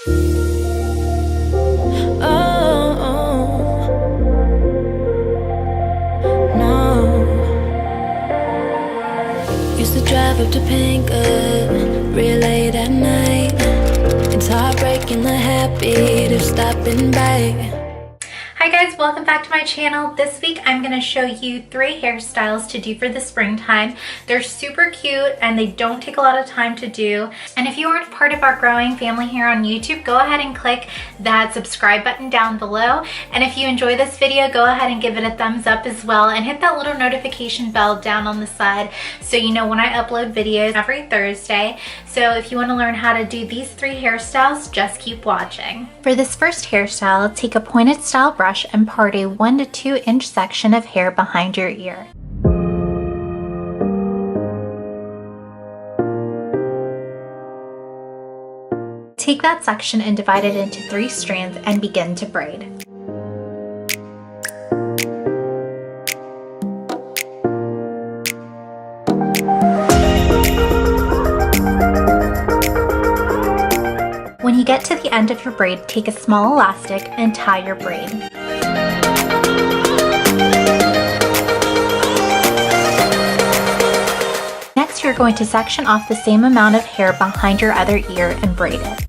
Used to drive up to Pinker real late at night. It's heartbreaking the habit of stopping by. Hi guys, welcome back to my channel. This week I'm going to show you 3 hairstyles to do for the springtime. They're super cute and they don't take a lot of time to do. And if you aren't part of our growing family here on YouTube, go ahead and click that subscribe button down below. And if you enjoy this video, go ahead and give it a thumbs up as well and hit that little notification bell down on the side so you know when I upload videos every Thursday. So if you want to learn how to do these 3 hairstyles, just keep watching. For this first hairstyle, take a pointed style brush and part a 1 to 2 inch section of hair behind your ear. Take that section and divide it into 3 strands and begin to braid. When you get to the end of your braid, take a small elastic and tie your braid. Next, you're going to section off the same amount of hair behind your other ear and braid it.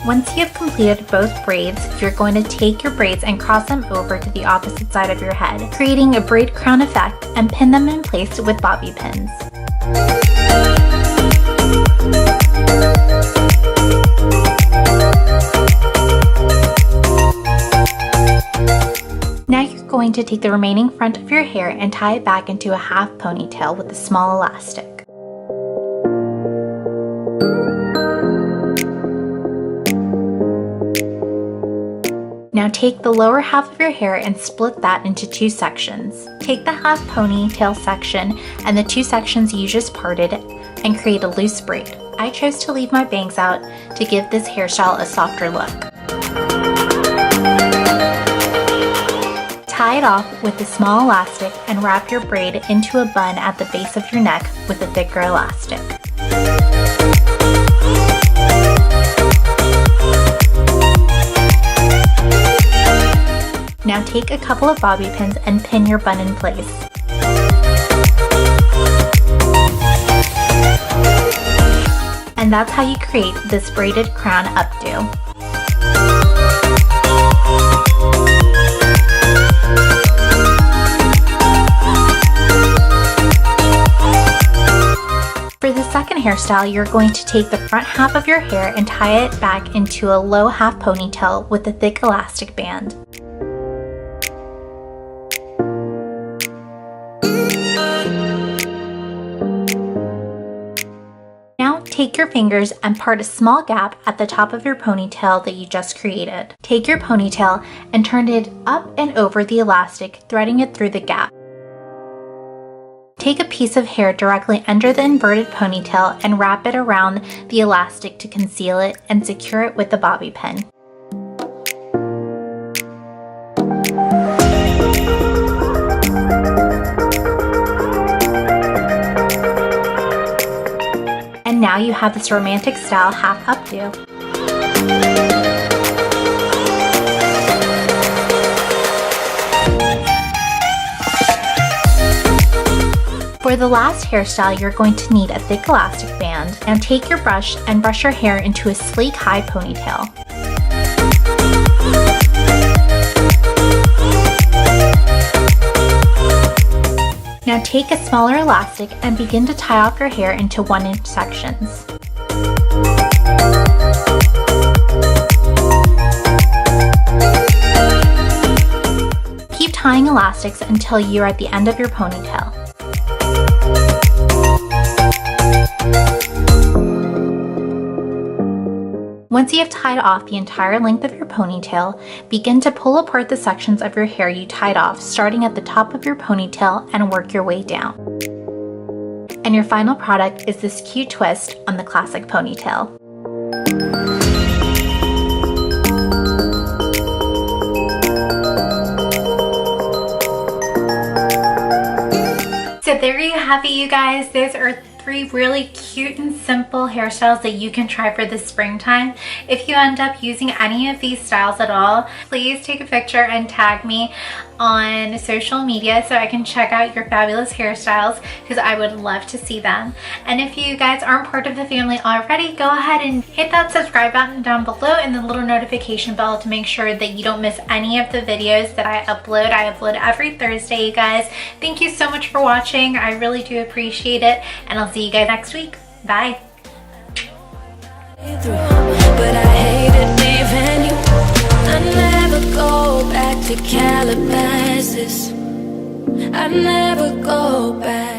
Once you have completed both braids, you're going to take your braids and cross them over to the opposite side of your head, creating a braid crown effect, and pin them in place with bobby pins. Now you're going to take the remaining front of your hair and tie it back into a half ponytail with a small elastic. Now take the lower half of your hair and split that into 2 sections. Take the half ponytail section and the 2 sections you just parted and create a loose braid. I chose to leave my bangs out to give this hairstyle a softer look. Tie it off with a small elastic and wrap your braid into a bun at the base of your neck with a thicker elastic. Now take a couple of bobby pins and pin your bun in place. And that's how you create this braided crown updo. For the second hairstyle, you're going to take the front half of your hair and tie it back into a low half ponytail with a thick elastic band. Take your fingers and part a small gap at the top of your ponytail that you just created. Take your ponytail and turn it up and over the elastic, threading it through the gap. Take a piece of hair directly under the inverted ponytail and wrap it around the elastic to conceal it and secure it with the bobby pin. And now you have this romantic style half updo. For the last hairstyle, you're going to need a thick elastic band, and take your brush and brush your hair into a sleek high ponytail. Now take a smaller elastic and begin to tie off your hair into 1 inch sections. Keep tying elastics until you're at the end of your ponytail. Once you have tied off the entire length of your ponytail, begin to pull apart the sections of your hair you tied off, starting at the top of your ponytail, and work your way down. And your final product is this cute twist on the classic ponytail. So there you have it, you guys. Those are 3 really cute and simple hairstyles that you can try for the springtime. If you end up using any of these styles at all, please take a picture and tag me on social media so I can check out your fabulous hairstyles, because I would love to see them. And if you guys aren't part of the family already, go ahead and hit that subscribe button down below and the little notification bell to make sure that you don't miss any of the videos that I upload. I upload every Thursday, you guys. Thank you so much for watching. I really do appreciate it, and I'll see you guys next week. Bye. But I hated leaving you. I never go back to Calabasas. I never go back.